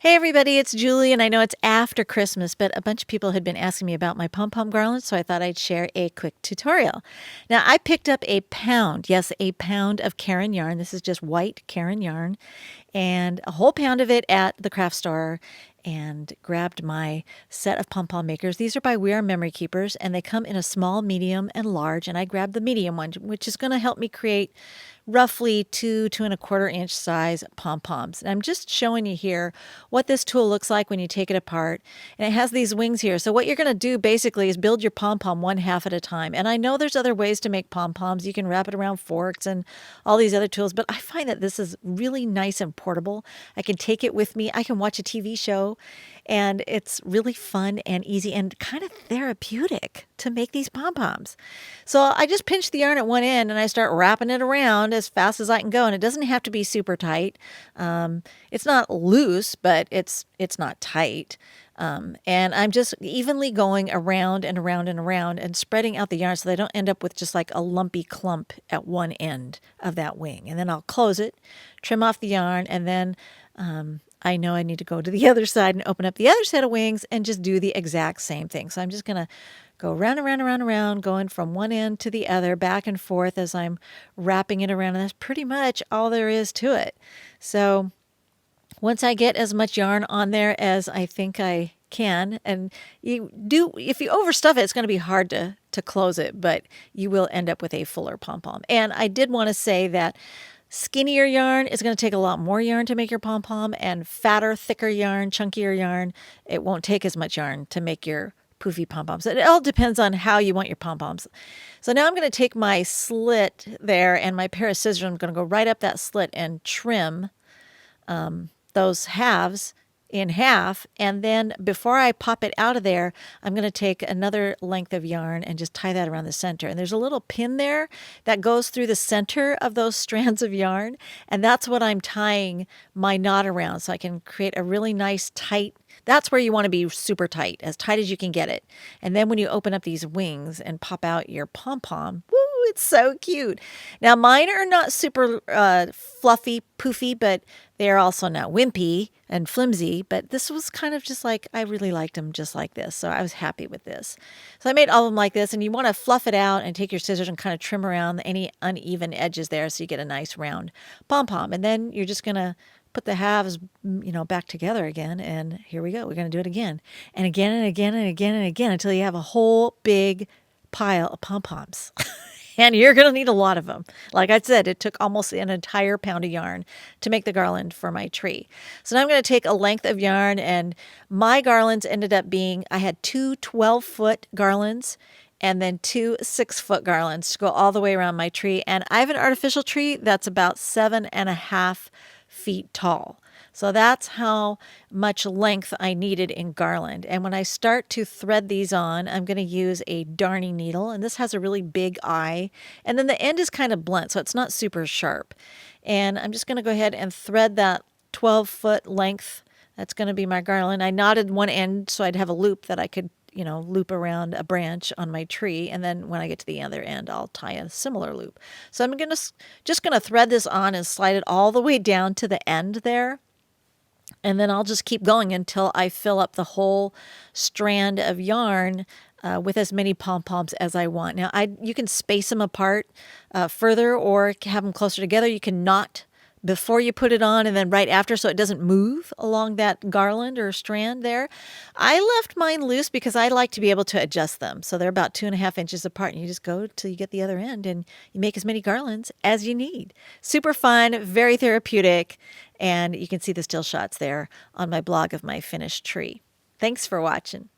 Hey everybody, it's Julie, and I know it's after Christmas, but a bunch of people had been asking me about my pom pom garland, so I thought I'd share a quick tutorial. Now, I picked up a pound, yes, a pound of Caron yarn. This is just white Caron yarn, and a whole pound of it at the craft store, and grabbed my set of pom pom makers. These are by We Are Memory Keepers, and they come in a small, medium, and large, and I grabbed the medium one, which is going to help me create roughly 2 to 2¼ inch size pom poms. And I'm just showing you here what this tool looks like when you take it apart. And it has these wings here. So what you're going to do basically is build your pom pom one half at a time. And I know there's other ways to make pom poms. You can wrap it around forks and all these other tools, but I find that this is really nice and portable. I can take it with me. I can watch a TV show, and it's really fun and easy and kind of therapeutic to make these pom poms. So I just pinch the yarn at one end and I start wrapping it around as fast as I can go. And it doesn't have to be super tight. It's not loose, but it's not tight. And I'm just evenly going around and around and around and spreading out the yarn so they don't end up with just like a lumpy clump at one end of that wing. And then I'll close it, trim off the yarn, and then I know I need to go to the other side and open up the other set of wings and just do the exact same thing. So I'm just going to go round, around, around, around, going from one end to the other, back and forth as I'm wrapping it around. And that's pretty much all there is to it. So once I get as much yarn on there as I think I can, and if you overstuff it, it's going to be hard to close it, but you will end up with a fuller pom pom. And I did want to say that skinnier yarn is going to take a lot more yarn to make your pom pom, and fatter, thicker yarn, chunkier yarn, it won't take as much yarn to make your poofy pom poms. It all depends on how you want your pom poms. So now I'm going to take my slit there and my pair of scissors. I'm going to go right up that slit and trim those halves in half, and then before I pop it out of there, I'm going to take another length of yarn and just tie that around the center. And there's a little pin there that goes through the center of those strands of yarn, and that's what I'm tying my knot around, so I can create a really nice tight. That's where you want to be super tight as you can get it. And then when you open up these wings and pop out your pom-pom, woo, it's so cute. Now mine are not super fluffy, poofy, but they're also not wimpy and flimsy, but this was kind of just like, I really liked them just like this. So I was happy with this. So I made all of them like this, and you want to fluff it out and take your scissors and kind of trim around any uneven edges there so you get a nice round pom-pom. And then you're just going to put the halves, back together again. And here we go. We're going to do it again and again and again and again and again until you have a whole big pile of pom-poms. And you're going to need a lot of them. Like I said, it took almost an entire pound of yarn to make the garland for my tree. So now I'm going to take a length of yarn, and my garlands ended up being, I had two 12-foot garlands and then two 6-foot garlands to go all the way around my tree. And I have an artificial tree that's about 7.5 feet tall. So that's how much length I needed in garland. And when I start to thread these on, I'm going to use a darning needle. And this has a really big eye. And then the end is kind of blunt, so it's not super sharp. And I'm just going to go ahead and thread that 12-foot length. That's going to be my garland. I knotted one end so I'd have a loop that I could loop around a branch on my tree, and then when I get to the other end, I'll tie a similar loop. So I'm just going to thread this on and slide it all the way down to the end there. And then I'll just keep going until I fill up the whole strand of yarn with as many pom-poms as I want. Now, you can space them apart further or have them closer together. You can knot before you put it on and then right after so it doesn't move along that garland or strand there. I left mine loose because I like to be able to adjust them. So they're about 2.5 inches apart, and you just go till you get the other end and you make as many garlands as you need. Super fun, very therapeutic, and you can see the still shots there on my blog of my finished tree. Thanks for watching.